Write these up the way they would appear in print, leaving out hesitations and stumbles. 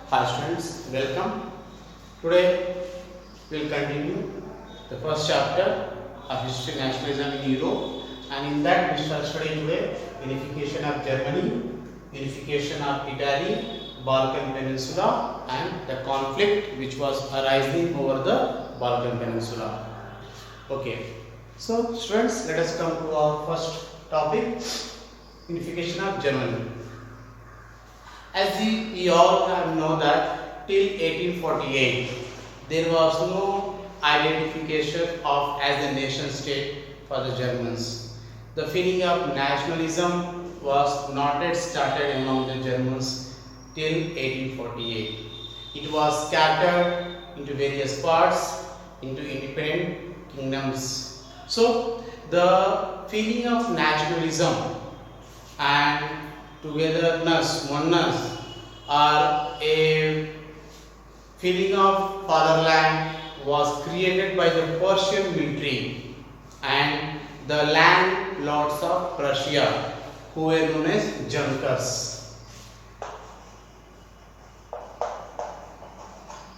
Hi students, welcome. Today we will continue the first chapter of History Nationalism in Europe, and in that we shall study today unification of Germany, unification of Italy, Balkan peninsula, and the conflict which was arising over the Balkan peninsula. Okay, so students, let us come to our first topic, unification of Germany. As we all know that till 1848 there was no identification of as a nation state for the Germans. The feeling of nationalism was not yet started among the Germans till 1848. It was scattered into various parts, into independent kingdoms. So the feeling of nationalism and togetherness, oneness, or a feeling of fatherland was created by the Persian military and the landlords of Prussia, who were known as Junkers.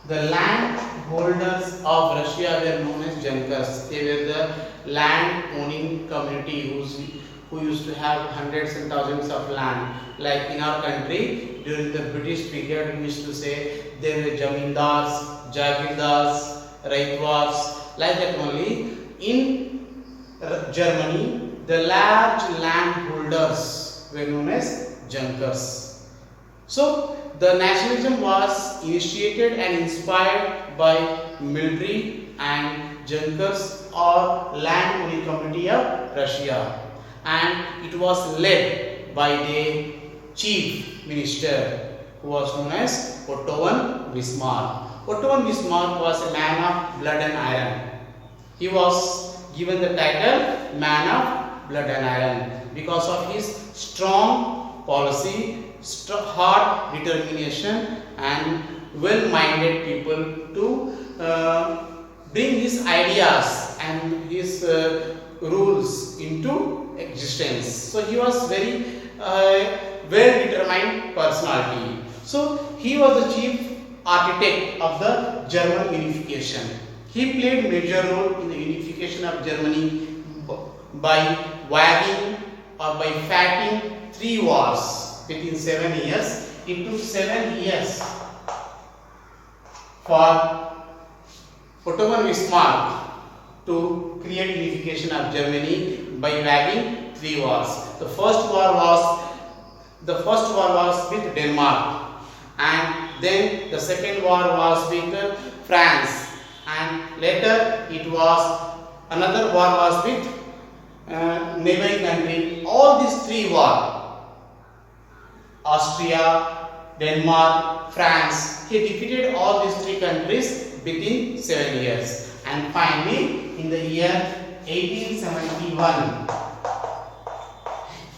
The landholders of Russia were known as Junkers. They were the land owning community who used to have hundreds and thousands of land. Like in our country, during the British period, we used to say there were Jamindars, Jagirdars, Raitwars, like that only. In Germany, the large landholders were known as Junkers. So, the nationalism was initiated and inspired by military and Junkers or land owning community of Russia. And it was led by the chief minister who was known as Otto von Bismarck. Otto von Bismarck was a man of blood and iron. He was given the title man of blood and iron because of his strong policy, hard determination, and well-minded people to bring his ideas and his rules into existence. So he was very well-determined personality. So he was the chief architect of the German unification. He played major role in the unification of Germany by waging or by fighting 3 wars within 7 years. It took 7 years for Otto von Bismarck to create unification of Germany by waging 3 wars. The first war was with Denmark, and then the second war was with France, and later it was another war was with neighboring country. All these 3 wars, Austria, Denmark, France, he defeated all these 3 countries within 7 years. And finally, in the year 1871,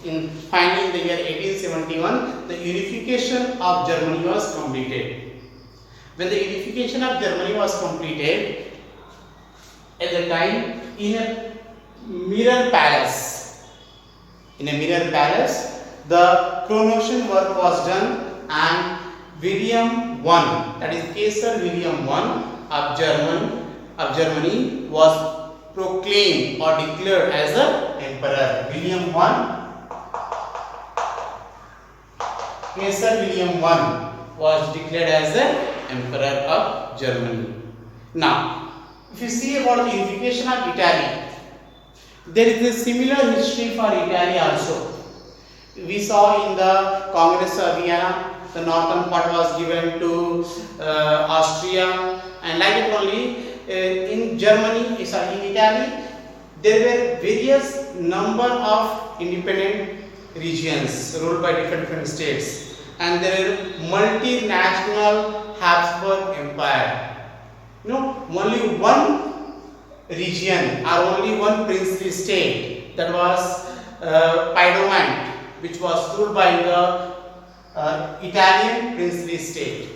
in the year 1871, the unification of Germany was completed. When the unification of Germany was completed, at the time in a mirror palace, the coronation work was done, and William I, that is Kaiser William I of Germany was proclaimed or declared as an emperor. Kaiser William I was declared as the emperor of Germany. Now, if you see about the unification of Italy, there is a similar history for Italy also. We saw in the Congress of Vienna, the northern part was given to Austria, and like it only in Italy, there were various number of independent regions ruled by different states, and there were multinational Habsburg Empire. Only one region or only one princely state, that was Piedmont, which was ruled by the Italian princely state.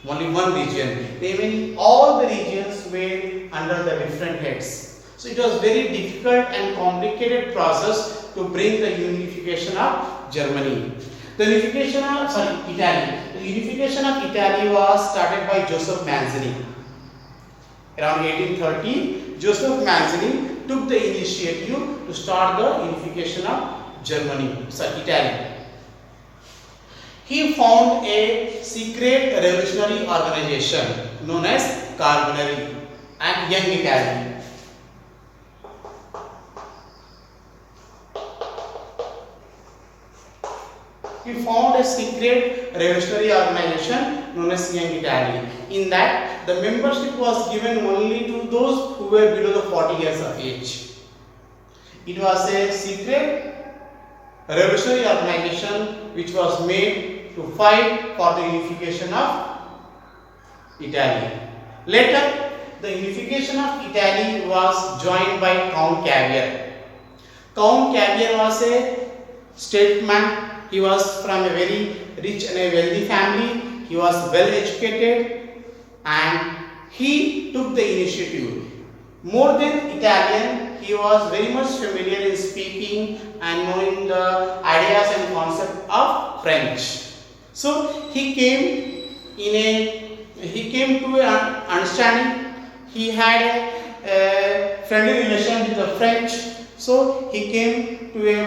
Only one region. Remaining all the regions were under the different heads. So it was very difficult and complicated process to bring the unification of Germany. The unification of Italy. The the unification of Italy was started by Joseph Mazzini. Around 1830, Joseph Mazzini took the initiative to start the unification of Italy. He found a secret revolutionary organization known as Carbonari and Young Italy. He found a secret revolutionary organization known as Young Italy. In that, the membership was given only to those who were below the 40 years of age. It was a secret revolutionary organization which was made to fight for the unification of Italy. Later, the unification of Italy was joined by Count Cavour. Count Cavour was a statesman. He was from a very rich and a wealthy family. He was well educated and he took the initiative. More than Italian, he was very much familiar in speaking and knowing the ideas and concept of French. So he came to an understanding. He had a friendly relation with the French. So he came to a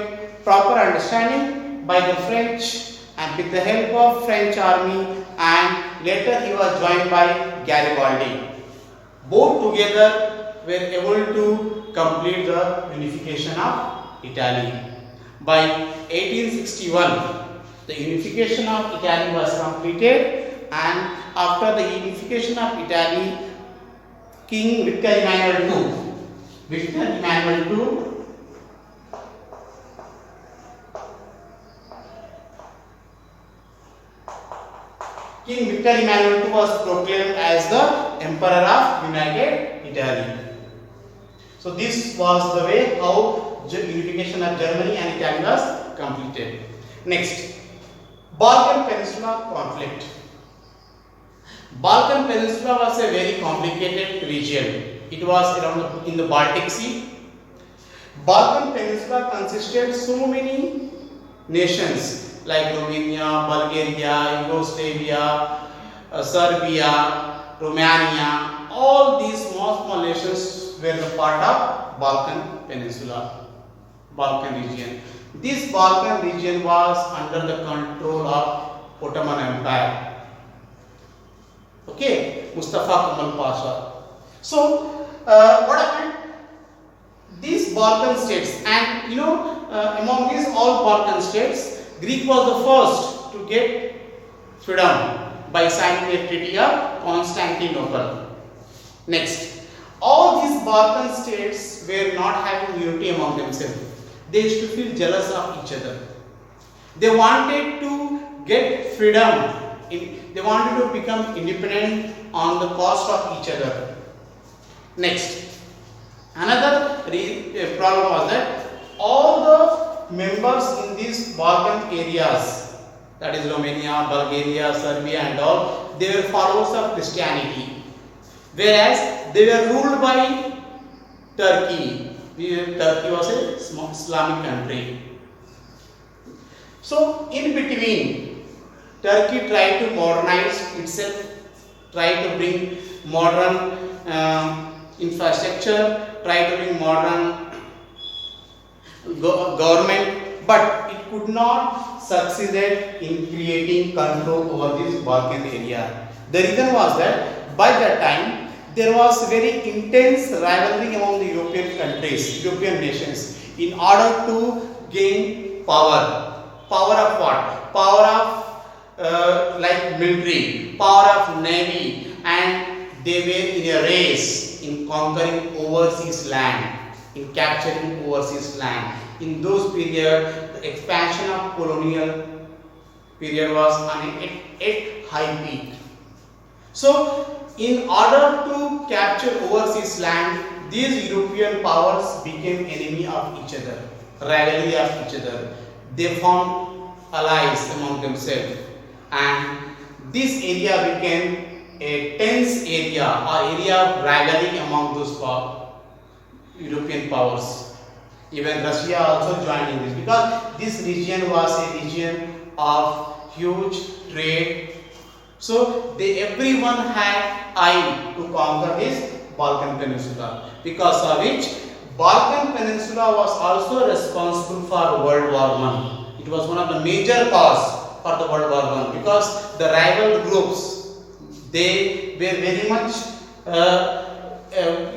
proper understanding by the French and with the help of French army, and later he was joined by Garibaldi. Both together were able to complete the unification of Italy. By 1861, the unification of Italy was completed, and after the unification of Italy, King Victor Emmanuel II King Victor Emmanuel II was proclaimed as the Emperor of United Italy. So this was the way how unification of Germany and Italy was completed. Next, Balkan Peninsula conflict. Balkan Peninsula was a very complicated region. It was around in the Baltic Sea. Balkan Peninsula consisted so many nations like Romania, Bulgaria, Yugoslavia, Serbia, Romania. All these small nations were the part of Balkan Peninsula, Balkan region. This Balkan region was under the control of Ottoman Empire. Okay, Mustafa Kemal Pasha. So, what happened? These Balkan states, and among these all Balkan states, Greece was the first to get freedom by signing a treaty of Constantinople. Next, all these Balkan states were not having unity among themselves. They used to feel jealous of each other. They wanted to get freedom. They wanted to become independent on the cost of each other. Next, another problem was that all the members in these Balkan areas, that is Romania, Bulgaria, Serbia and all, they were followers of Christianity, whereas they were ruled by Turkey. Turkey was a small Islamic country. So in between, Turkey tried to modernize itself, tried to bring modern infrastructure, tried to bring modern government, but it could not succeed in creating control over this Balkan area. The reason was that by that time there was very intense rivalry among the European countries, European nations, in order to gain power. Power of what? Power of like military, power of navy, and they were in a race in conquering overseas land, in capturing overseas land. In those periods, the expansion of colonial period was on a high peak. So, in order to capture overseas land, these European powers became enemy of each other, rivalry of each other. They formed allies among themselves, and this area became a tense area or area of rivalry among those European powers. Even Russia also joined in this because this region was a region of huge trade. So everyone had aim to conquer this Balkan Peninsula, because of which Balkan Peninsula was also responsible for World War I. It was one of the major cause for the World War I, because the rival groups, they were very much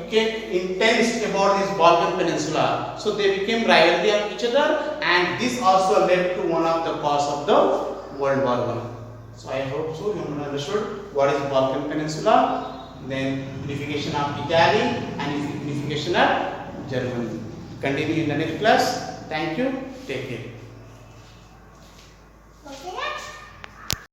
became intense about this Balkan Peninsula. So they became rivalry of each other, and this also led to one of the cause of the World War I. So I hope so you understood what is Balkan Peninsula, then unification of Italy and unification of Germany. Continue in the next class. Thank you. Take care.